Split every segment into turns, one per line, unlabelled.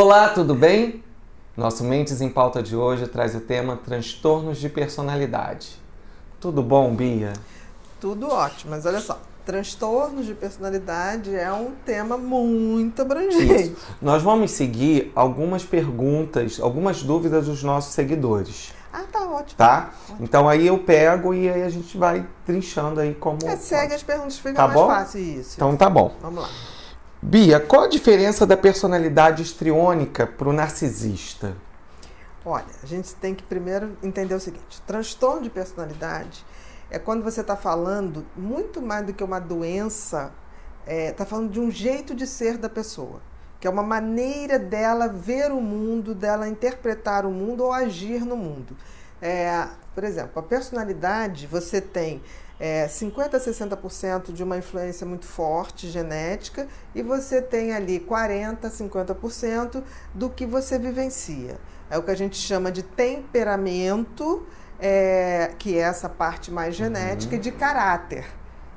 Olá, tudo bem? Nosso Mentes em Pauta de hoje traz o tema transtornos de personalidade. Tudo bom, Bia?
Tudo ótimo, mas olha só, transtornos de personalidade é um tema muito abrangente.
Isso. Nós vamos seguir algumas perguntas, algumas dúvidas dos nossos seguidores.
Ah, tá ótimo.
Tá?
Ótimo.
Então aí eu pego e aí a gente vai trinchando aí como...
Segue as perguntas, fica
Tá
mais
bom?
fácil isso.
Então tá bom.
Vamos lá.
Bia, qual a diferença da personalidade histriônica para o narcisista?
Olha, a gente tem que primeiro entender o seguinte: transtorno de personalidade é quando você está falando muito mais do que uma doença, está falando de um jeito de ser da pessoa, que é uma maneira dela ver o mundo, dela interpretar o mundo ou agir no mundo. Por exemplo, a personalidade, você tem 50% a 60% de uma influência muito forte, genética, e você tem ali 40% a 50% do que você vivencia. É o que a gente chama de temperamento, que é essa parte mais genética, e de caráter.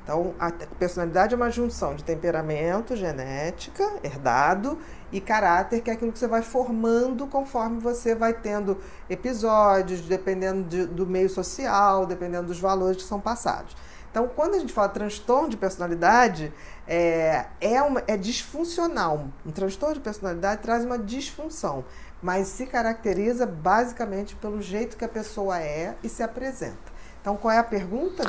Então, a personalidade é uma junção de temperamento, genética, herdado, e caráter, que é aquilo que você vai formando conforme você vai tendo episódios, dependendo do meio social, dependendo dos valores que são passados. Então, quando a gente fala transtorno de personalidade, é disfuncional. Um transtorno de personalidade traz uma disfunção, mas se caracteriza basicamente pelo jeito que a pessoa é e se apresenta. Então, qual é a pergunta?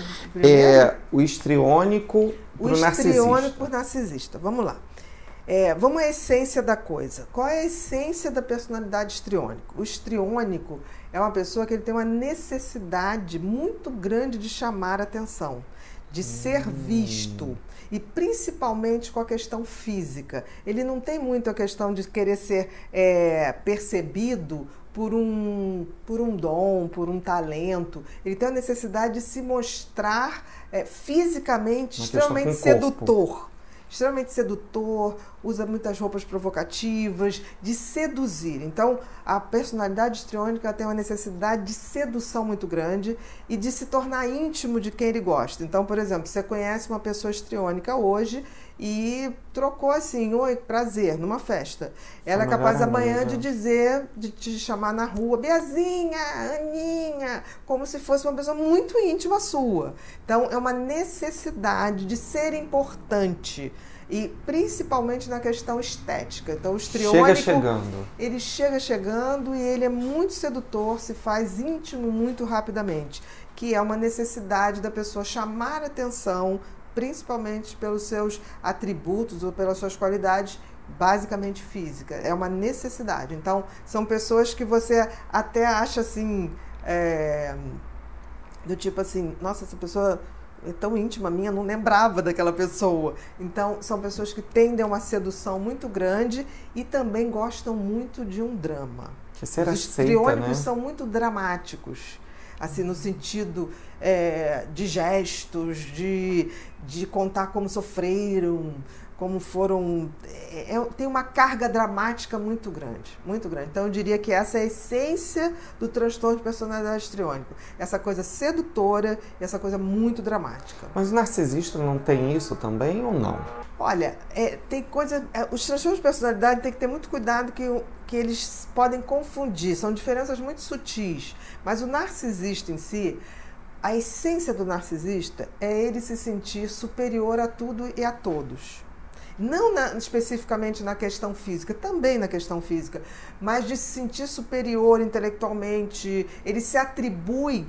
O histriônico para o narcisista.
O histriônico para o narcisista. Vamos lá. Vamos à essência da coisa. Qual é a essência da personalidade histriônica? O histriônico é uma pessoa que ele tem uma necessidade muito grande de chamar a atenção, de ser visto, e principalmente com a questão física. Ele não tem muito a questão de querer ser percebido por um dom, por um talento. Ele tem a necessidade de se mostrar fisicamente extremamente sedutor. Extremamente sedutor, usa muitas roupas provocativas, de seduzir. Então, a personalidade histriônica tem uma necessidade de sedução muito grande e de se tornar íntimo de quem ele gosta. Então, por exemplo, você conhece uma pessoa histriônica hoje e trocou assim: oi, prazer, numa festa. Ela é capaz amanhã de dizer, de te chamar na rua, Biazinha, Aninha, como se fosse uma pessoa muito íntima sua. Então, é uma necessidade de ser importante. E principalmente na questão estética. Então, o histriônico, ele chega chegando e ele é muito sedutor, se faz íntimo muito rapidamente, que é uma necessidade da pessoa chamar atenção, principalmente pelos seus atributos ou pelas suas qualidades, basicamente física. É uma necessidade. Então, são pessoas que você até acha assim, do tipo assim, nossa, essa pessoa é tão íntima minha, não lembrava daquela pessoa. Então, são pessoas que tendem a uma sedução muito grande e também gostam muito de um drama.
Que ser
Os
aceita,
histriônicos,
né?
são muito dramáticos, assim, no sentido de gestos, de contar como sofreram, como foram... tem uma carga dramática muito grande, muito grande. Então, eu diria que essa é a essência do transtorno de personalidade histriônico. Essa coisa sedutora e essa coisa muito dramática.
Mas o narcisista não tem isso também ou não?
Olha, tem coisa... os transtornos de personalidade tem que ter muito cuidado que eles podem confundir. São diferenças muito sutis. Mas o narcisista em si... A essência do narcisista é ele se sentir superior a tudo e a todos. Não especificamente na questão física, também na questão física, mas de se sentir superior intelectualmente. Ele se atribui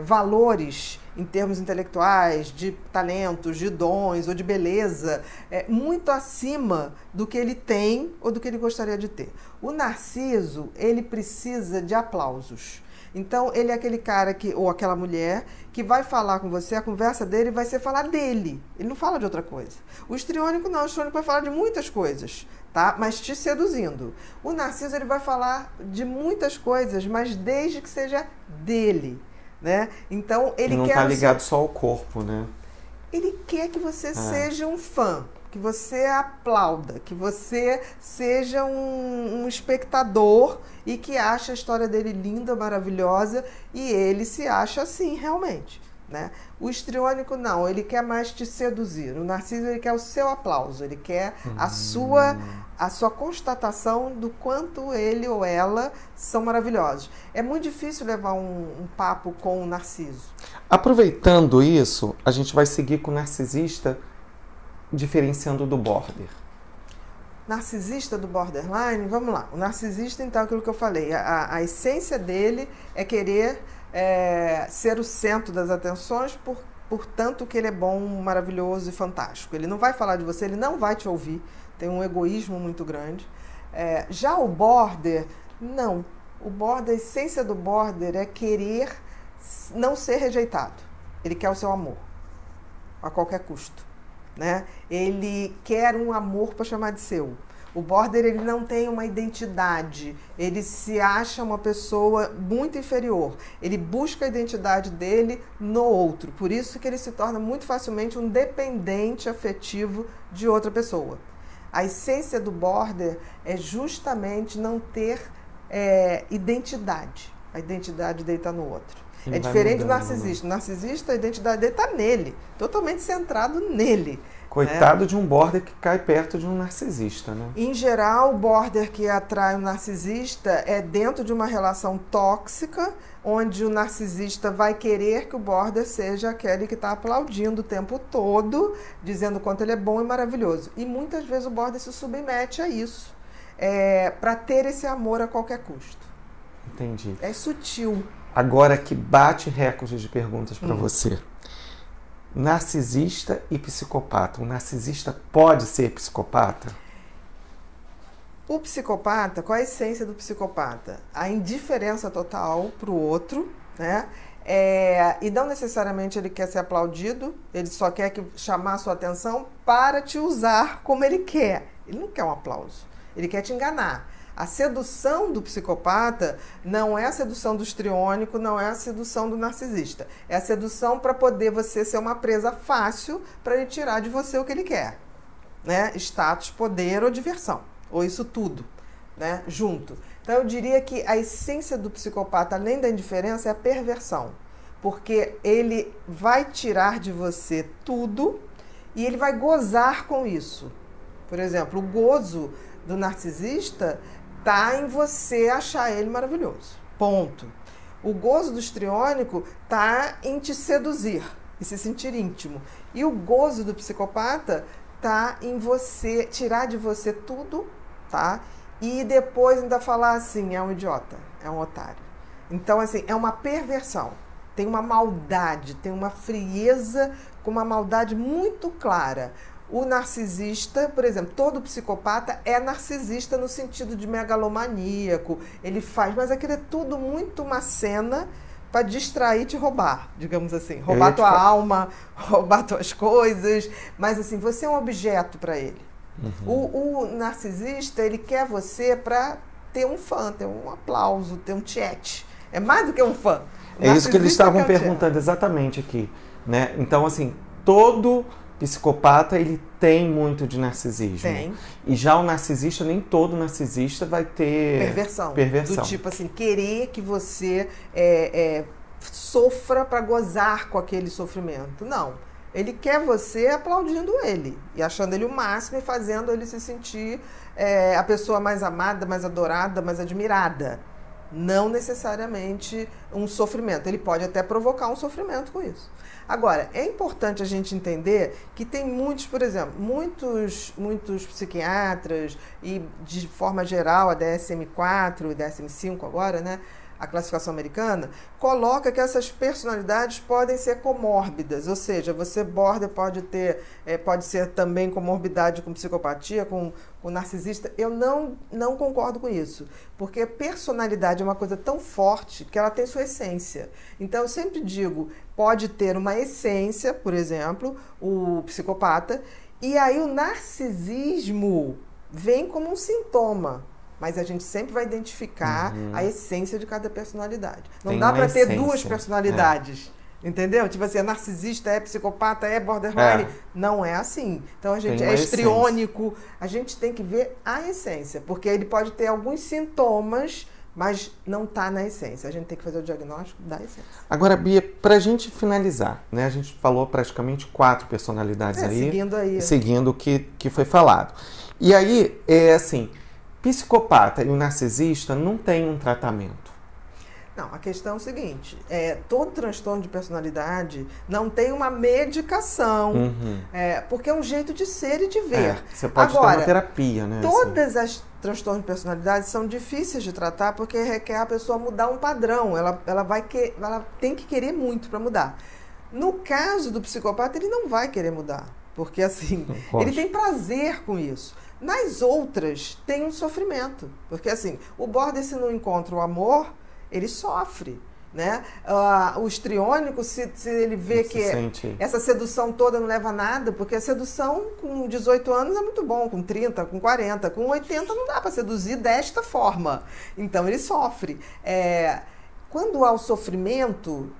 valores em termos intelectuais, de talentos, de dons ou de beleza, muito acima do que ele tem ou do que ele gostaria de ter. O narciso, ele precisa de aplausos. Então, ele é aquele cara ou aquela mulher que vai falar com você, a conversa dele vai ser falar dele. Ele não fala de outra coisa. O histriônico não, o histriônico vai falar de muitas coisas, tá? Mas te seduzindo. O narciso, ele vai falar de muitas coisas, mas desde que seja dele, né? Então, ele
não
quer...
tá ligado só ao corpo, né?
Ele quer que você seja um fã, que você aplauda, que você seja um espectador e que acha a história dele linda, maravilhosa, e ele se acha assim realmente. né? O histriônico não, ele quer mais te seduzir. O narciso, ele quer o seu aplauso, ele quer a sua constatação do quanto ele ou ela são maravilhosos. É muito difícil levar um papo com o narciso.
Aproveitando isso, a gente vai seguir com o narcisista, diferenciando do border.
Narcisista do borderline, vamos lá. O narcisista, então, aquilo que eu falei, a essência dele é querer ser o centro das atenções, portanto que ele é bom, maravilhoso e fantástico. Ele não vai falar de você, ele não vai te ouvir, tem um egoísmo muito grande. Já o border, não. A essência do border é querer não ser rejeitado. Ele quer o seu amor, a qualquer custo. Né? Ele quer um amor para chamar de seu. O border, ele não tem uma identidade, ele se acha uma pessoa muito inferior, ele busca a identidade dele no outro, por isso que ele se torna muito facilmente um dependente afetivo de outra pessoa. A essência do border é justamente não ter identidade, a identidade dele está no outro.
Ele
é diferente do
mudando,
narcisista. O narcisista, a identidade dele está nele, totalmente centrado nele.
Coitado de um border que cai perto de um narcisista, né?
Em geral, o border que atrai o narcisista é dentro de uma relação tóxica, onde o narcisista vai querer que o border seja aquele que está aplaudindo o tempo todo, dizendo o quanto ele é bom e maravilhoso. E muitas vezes o border se submete a isso, para ter esse amor a qualquer custo.
Entendi.
É sutil.
Agora que bate recorde de perguntas para você. Narcisista e psicopata. O narcisista pode ser psicopata?
O psicopata, qual a essência do psicopata? A indiferença total para o outro, né? E não necessariamente ele quer ser aplaudido, ele só quer chamar a sua atenção para te usar como ele quer. Ele não quer um aplauso, ele quer te enganar. A sedução do psicopata não é a sedução do histriônico, não é a sedução do narcisista. É a sedução para poder você ser uma presa fácil para ele tirar de você o que ele quer. Né? Status, poder ou diversão. Ou isso tudo, né? Junto. Então eu diria que a essência do psicopata, além da indiferença, é a perversão. Porque ele vai tirar de você tudo e ele vai gozar com isso. Por exemplo, o gozo do narcisista está em você achar ele maravilhoso. Ponto. O gozo do histriônico está em te seduzir e se sentir íntimo. E o gozo do psicopata está em você tirar de você tudo, tá? E depois ainda falar assim, é um idiota, é um otário. Então, assim, é uma perversão. Tem uma maldade, tem uma frieza com uma maldade muito clara. O narcisista, por exemplo, todo psicopata é narcisista no sentido de megalomaníaco. Ele faz, mas aquilo é tudo muito uma cena para distrair e te roubar, digamos assim. Roubar tua alma, roubar tuas coisas. Mas assim, você é um objeto para ele. O narcisista, ele quer você para ter um fã, ter um aplauso, ter um chat. É mais do que um fã.
É isso que eles estavam perguntando exatamente aqui, né? Então, assim, todo psicopata, ele tem muito de narcisismo.
Tem.
E já o narcisista, nem todo narcisista vai ter
perversão.
Perversão.
Do tipo assim, querer que você sofra para gozar com aquele sofrimento. Não. Ele quer você aplaudindo ele e achando ele o máximo e fazendo ele se sentir a pessoa mais amada, mais adorada, mais admirada. Não necessariamente um sofrimento. Ele pode até provocar um sofrimento com isso. Agora, é importante a gente entender que tem muitos, por exemplo, muitos psiquiatras e, de forma geral, a DSM-4 e DSM-5 agora, né? A classificação americana, coloca que essas personalidades podem ser comórbidas, ou seja, você border pode ser também comorbidade com psicopatia, com narcisista. Eu não concordo com isso, porque personalidade é uma coisa tão forte que ela tem sua essência. Então, eu sempre digo, pode ter uma essência, por exemplo, o psicopata, e aí o narcisismo vem como um sintoma. Mas a gente sempre vai identificar a essência de cada personalidade. Não dá para ter duas personalidades. Entendeu? Tipo assim, é narcisista, é psicopata, é borderline. Não é assim. Então a gente é histriônico. A gente tem que ver a essência. Porque ele pode ter alguns sintomas mas não está na essência. A gente tem que fazer o diagnóstico da essência.
Agora, Bia, para a gente finalizar, né? A gente falou praticamente 4 personalidades aí. Seguindo o que foi falado. E aí, assim, psicopata e o narcisista não tem um tratamento.
Não, a questão é o seguinte, todo transtorno de personalidade não tem uma medicação, porque é um jeito de ser e de ver.
Você pode ter uma terapia, né?
Todas as transtornos de personalidade são difíceis de tratar porque requer a pessoa mudar um padrão, ela tem que querer muito para mudar. No caso do psicopata, ele não vai querer mudar, porque assim, ele tem prazer com isso. Nas outras, tem um sofrimento, porque assim, o border, se não encontra o amor, ele sofre, né? O histriônico, se ele vê que essa sedução toda não leva a nada, porque a sedução com 18 anos é muito bom, com 30, com 40, com 80 não dá para seduzir desta forma. Então ele sofre. Quando há o sofrimento,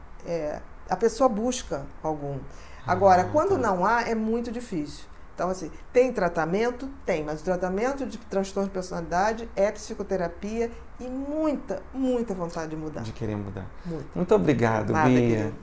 a pessoa busca algum. Agora, quando não há, é muito difícil. Então, assim, tem tratamento? Tem, mas o tratamento de transtorno de personalidade é psicoterapia e muita, muita vontade de mudar.
De querer mudar.
Muito.
Muito obrigado,
Nada,
Bia.
querido.